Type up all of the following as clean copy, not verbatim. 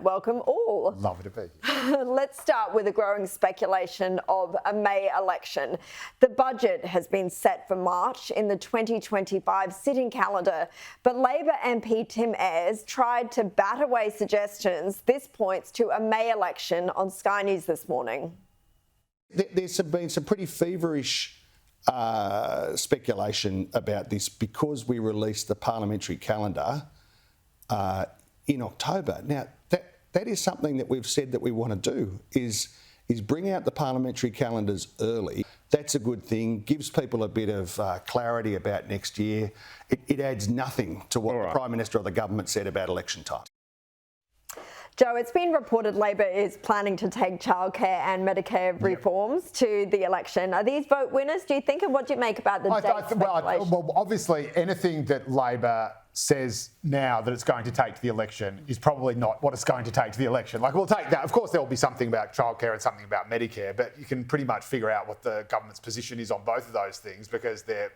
Welcome all. Lovely to be here. Let's start with a growing speculation of a May election. The budget has been set for March in the 2025 sitting calendar, but Labor MP Tim Ayres tried to bat away suggestions. This points to a May election on Sky News this morning. There's been some pretty feverish speculation about this because we released the parliamentary calendar in October. Now, that is something that we've said that we want to do, is bring out the parliamentary calendars early. That's a good thing, gives people a bit of clarity about next year. It adds nothing to what the Prime Minister or the government said about election time. Joe, it's been reported Labor is planning to take childcare and Medicare reforms to the election. Are these vote winners, do you think, and what do you make about the date speculation? Well, obviously, anything that Labor says now that it's going to take to the election is probably not what it's going to take to the election. Like, we'll take that. Of course, there will be something about childcare and something about Medicare, but you can pretty much figure out what the government's position is on both of those things because they're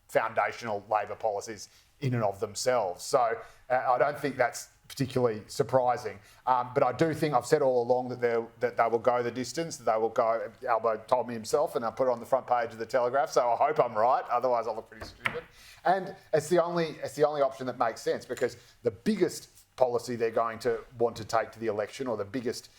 foundational Labor policies in and of themselves. So I don't think that's particularly surprising. But I do think, I've said all along that they will go the distance, that they will go, Albo told me himself, and I put it on the front page of the Telegraph, so I hope I'm right, otherwise I'll look pretty stupid. And it's the only option that makes sense, because the biggest policy they're going to want to take to the election, or the biggest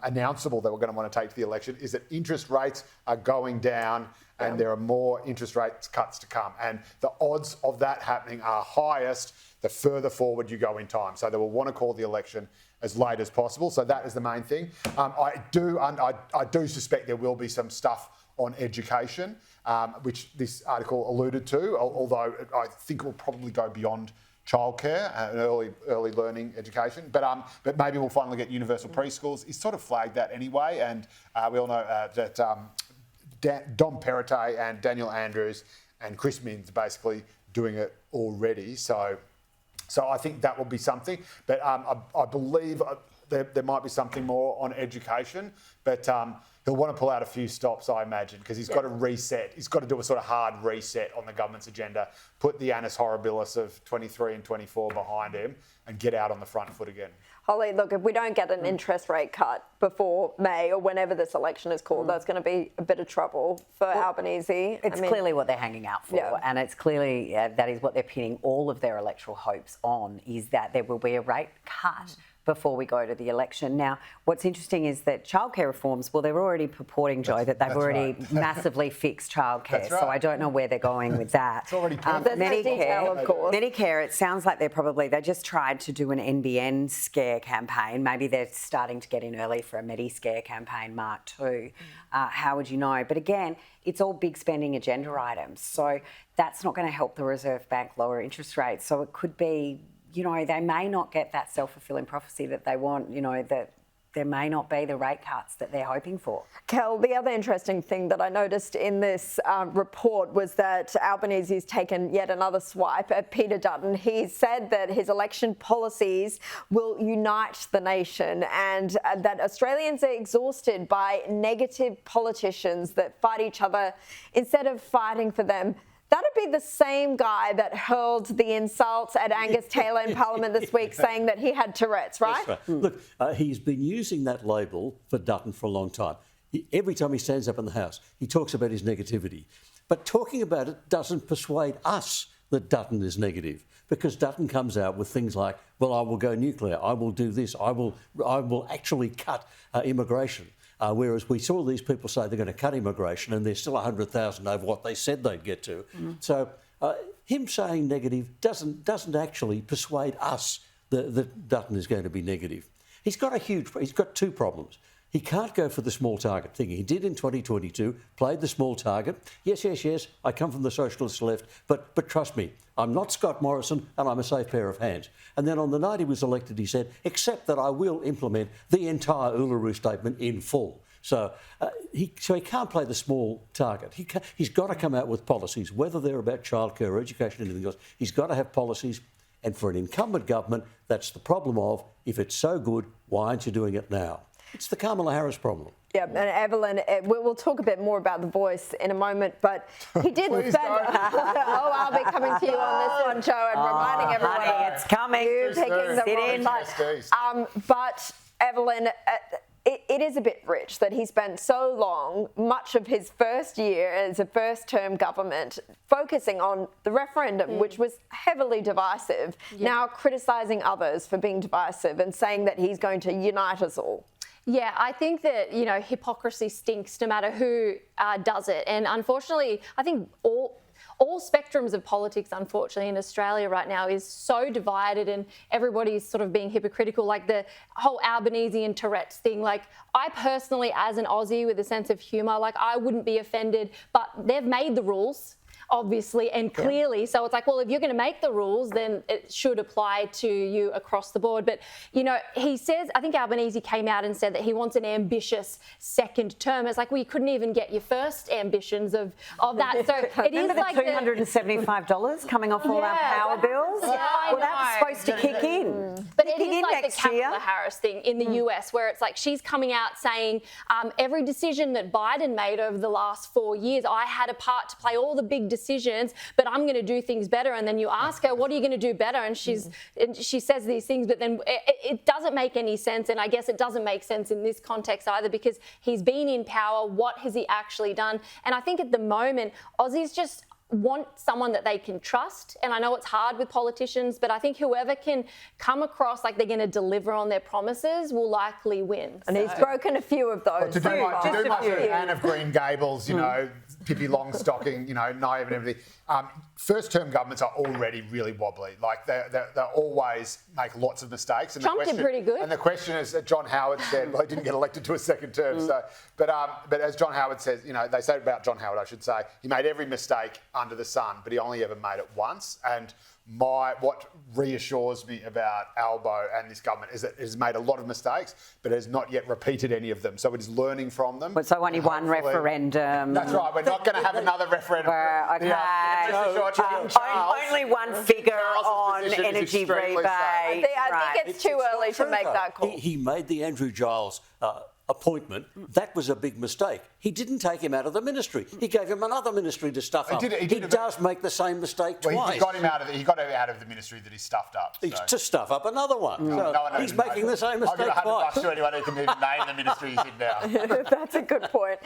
announceable that we're going to want to take to the election, is that interest rates are going down and there are more interest rate cuts to come. And the odds of that happening are highest the further forward you go in time. So they will want to call the election as late as possible. So that is the main thing. I do suspect there will be some stuff on education, which this article alluded to, although I think it will probably go beyond childcare and early learning education. But maybe we'll finally get universal preschools. He's sort of flagged that anyway. And we all know that Dom Perrottet and Daniel Andrews and Chris Minns basically doing it already. So I think that will be something. But I believe there might be something more on education. But he'll want to pull out a few stops, I imagine, because he's got to reset. He's got to do a sort of hard reset on the government's agenda, put the annus horribilis of 23 and 24 behind him and get out on the front foot again. Holly, look, if we don't get an interest rate cut before May or whenever this election is called, that's going to be a bit of trouble for Albanese. It's clearly what they're hanging out for, and it's clearly that is what they're pinning all of their electoral hopes on, is that there will be a rate cut before we go to the election. Now, what's interesting is that childcare reforms, well, they're already purporting, Joe, that they've already massively fixed childcare. So I don't know where they're going with that. It's already Medicare, of course. Medicare, it sounds like they just tried to do an NBN scare campaign. Maybe they're starting to get in early for a Mediscare campaign, Mark II. How would you know? But again, it's all big spending agenda items. So that's not going to help the Reserve Bank lower interest rates. So it could be, they may not get that self-fulfilling prophecy that they want, that there may not be the rate cuts that they're hoping for. Kel, the other interesting thing that I noticed in this report was that Albanese's taken yet another swipe at Peter Dutton. He said that his election policies will unite the nation and that Australians are exhausted by negative politicians that fight each other instead of fighting for them. That'd be the same guy that hurled the insults at Angus Taylor in Parliament this week, saying that he had Tourette's, right? That's right. Look, he's been using that label for Dutton for a long time. Every time he stands up in the House, he talks about his negativity. But talking about it doesn't persuade us that Dutton is negative, because Dutton comes out with things like, well, I will go nuclear, I will do this, I will actually cut immigration. Whereas we saw these people say they're going to cut immigration and there's still 100,000 over what they said they'd get to. So him saying negative doesn't actually persuade us that Dutton is going to be negative. He's got two problems. He can't go for the small target thing. He did in 2022, played the small target. Yes, I come from the socialist left, but trust me, I'm not Scott Morrison and I'm a safe pair of hands. And then on the night he was elected, he said, except that I will implement the entire Uluru Statement in full. So he can't play the small target. He's got to come out with policies, whether they're about childcare or education or anything else. He's got to have policies. And for an incumbent government, that's the problem of, if it's so good, why aren't you doing it now? It's the Kamala Harris problem. Yeah, and Evelyn, we'll talk a bit more about The Voice in a moment, but he did spend... I'll be coming to you on this one, Joe, and reminding everyone... Honey, it's coming. You picking the right. But Evelyn, it is a bit rich that he spent so long, much of his first year as a first-term government, focusing on the referendum, which was heavily divisive, now criticising others for being divisive and saying that he's going to unite us all. Yeah, I think that, hypocrisy stinks no matter who does it. And unfortunately, I think all spectrums of politics, unfortunately, in Australia right now is so divided and everybody's sort of being hypocritical, like the whole Albanese and Tourette's thing. Like, I personally, as an Aussie with a sense of humour, like, I wouldn't be offended, but they've made the rules, obviously and clearly. So it's like, well, if you're going to make the rules, then it should apply to you across the board. But, he says, I think Albanese came out and said that he wants an ambitious second term. It's like, well, you couldn't even get your first ambitions of that. So it is like $275 coming off all our power bills. Yeah, well, that's supposed to kick in. But it is like the Kamala Harris thing in the US, where it's like she's coming out saying every decision that Biden made over the last 4 years, I had a part to play, all the big decisions, but I'm going to do things better. And then you ask her, what are you going to do better? And she says these things, but then it doesn't make any sense. And I guess it doesn't make sense in this context either, because he's been in power. What has he actually done? And I think at the moment, Aussies just want someone that they can trust. And I know it's hard with politicians, but I think whoever can come across like they're going to deliver on their promises will likely win. And he's broken a few of those. To do my sort of Anne of Green Gables, Pippi Longstocking, naive and everything. First-term governments are already really wobbly. Like, they always make lots of mistakes. And Trump did pretty good. And the question is, that John Howard said, well, he didn't get elected to a second term. So, but as John Howard says, they say about John Howard, I should say, he made every mistake under the sun, but he only ever made it once. And what reassures me about Albo and this government is that it has made a lot of mistakes, but has not yet repeated any of them. So it is learning from them. But so only one referendum. That's right. We're not going to have another referendum. Only one figure on energy rebate. I think it's too early to make that call. He made the Andrew Giles appointment. That was a big mistake. He didn't take him out of the ministry. He gave him another ministry to stuff up. He does make the same mistake twice. He got him out of the ministry that he stuffed up. So. To stuff up another one. He's making the same mistake twice. I'm going to $100 to anyone who can even name the ministry he's in now. That's a good point.